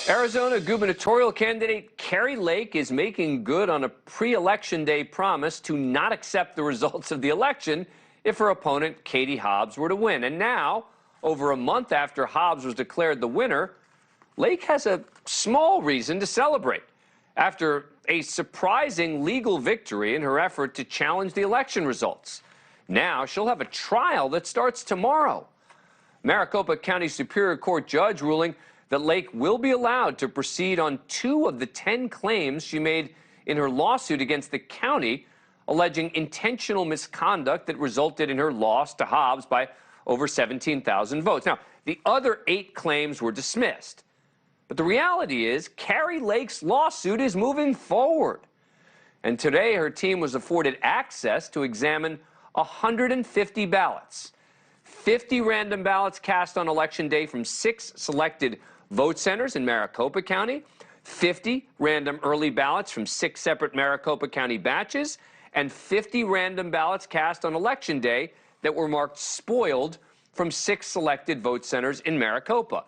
Arizona gubernatorial candidate Kari Lake is making good on a pre-election day promise to not accept the results of the election if her opponent, Katie Hobbs, were to win. And now, over a month after Hobbs was declared the winner, Lake has a small reason to celebrate after a surprising legal victory in her effort to challenge the election results. Now she'll have a trial that starts tomorrow. Maricopa County Superior Court judge ruling that Lake will be allowed to proceed on 2 of the 10 claims she made in her lawsuit against the county, alleging intentional misconduct that resulted in her loss to Hobbs by over 17,000 votes. Now, the other 8 claims were dismissed. But the reality is, Kari Lake's lawsuit is moving forward. And today, her team was afforded access to examine 150 ballots. 50 random ballots cast on Election Day from 6 selected vote centers in Maricopa County, 50 random early ballots from 6 separate Maricopa County batches, and 50 random ballots cast on Election Day that were marked spoiled from 6 selected vote centers in Maricopa.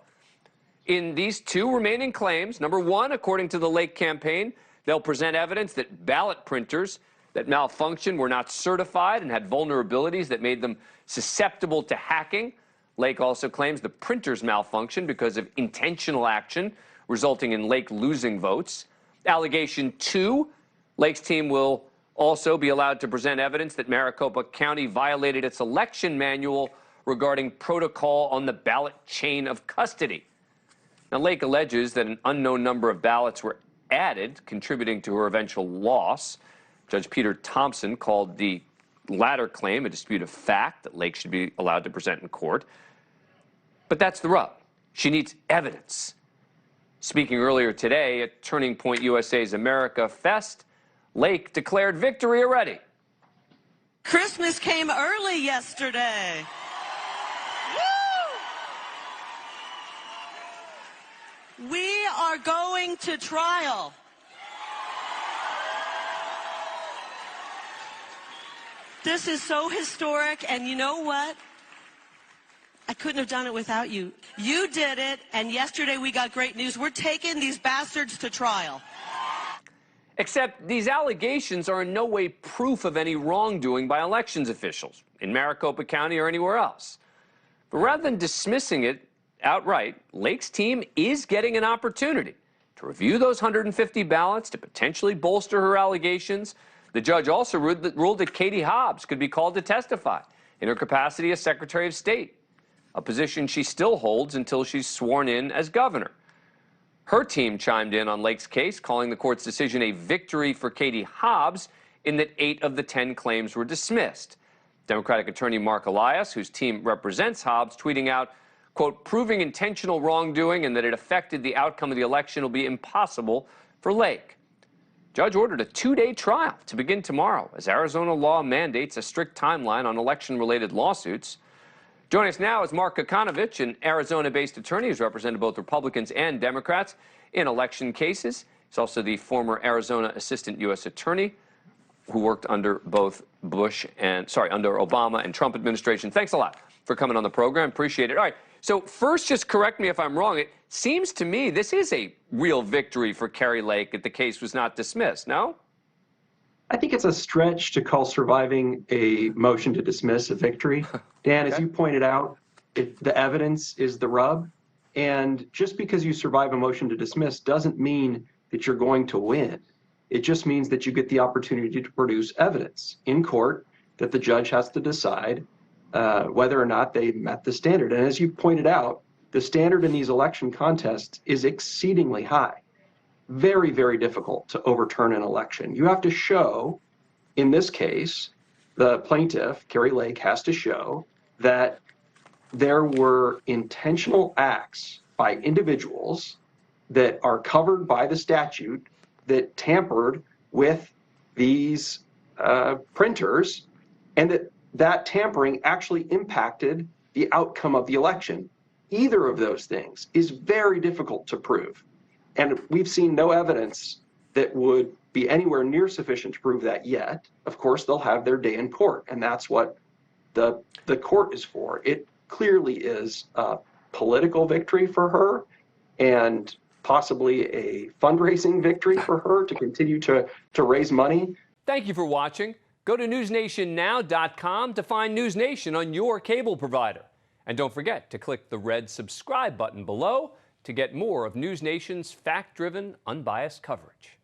In these 2 remaining claims, number 1, according to the Lake campaign, they'll present evidence that ballot printers that malfunctioned were not certified and had vulnerabilities that made them susceptible to hacking. Lake also claims the printers malfunctioned because of intentional action, resulting in Lake losing votes. Allegation 2, Lake's team will also be allowed to present evidence that Maricopa County violated its election manual regarding protocol on the ballot chain of custody. Now, Lake alleges that an unknown number of ballots were added, contributing to her eventual loss. Judge Peter Thompson called the latter claim a dispute of fact that Lake should be allowed to present in court. But that's the rub. She needs evidence. Speaking earlier today at Turning Point USA's America Fest, Lake declared victory already. Christmas came early yesterday. Woo! We are going to trial. This is so historic, and you know what? I couldn't have done it without you. You did it, and yesterday we got great news. We're taking these bastards to trial. Except these allegations are in no way proof of any wrongdoing by elections officials in Maricopa County or anywhere else. But rather than dismissing it outright, Lake's team is getting an opportunity to review those 150 ballots to potentially bolster her allegations. The judge also ruled that Katie Hobbs could be called to testify in her capacity as Secretary of State, a position she still holds until she's sworn in as governor. Her team chimed in on Lake's case, calling the court's decision a victory for Katie Hobbs in that 8 of the 10 claims were dismissed. Democratic attorney Mark Elias, whose team represents Hobbs, tweeting out, quote, proving intentional wrongdoing and that it affected the outcome of the election will be impossible for Lake. Judge ordered a 2-day trial to begin tomorrow as Arizona law mandates a strict timeline on election-related lawsuits. Joining us now is Mark Kokanovich, an Arizona-based attorney who's represented both Republicans and Democrats in election cases. He's also the former Arizona assistant U.S. attorney who worked under both under Obama and Trump administration. Thanks a lot for coming on the program. Appreciate it. All right. So first, just correct me if I'm wrong. It seems to me this is a real victory for Kari Lake that the case was not dismissed, no? I think it's a stretch to call surviving a motion to dismiss a victory. Dan, okay. As you pointed out, the evidence is the rub. And just because you survive a motion to dismiss doesn't mean that you're going to win. It just means that you get the opportunity to produce evidence in court that the judge has to decide whether or not they met the standard. And as you pointed out, the standard in these election contests is exceedingly high. Very, very difficult to overturn an election. You have to show, in this case, the plaintiff, Kari Lake, has to show that there were intentional acts by individuals that are covered by the statute that tampered with these printers, and that tampering actually impacted the outcome of the election. Either of those things is very difficult to prove. And we've seen no evidence that would be anywhere near sufficient to prove that yet. Of course, they'll have their day in court, and that's what the court is for. It clearly is a political victory for her, and possibly a fundraising victory for her to continue to raise money. Thank you for watching. Go to newsnationnow.com to find NewsNation on your cable provider. And don't forget to click the red subscribe button below to get more of NewsNation's fact-driven, unbiased coverage.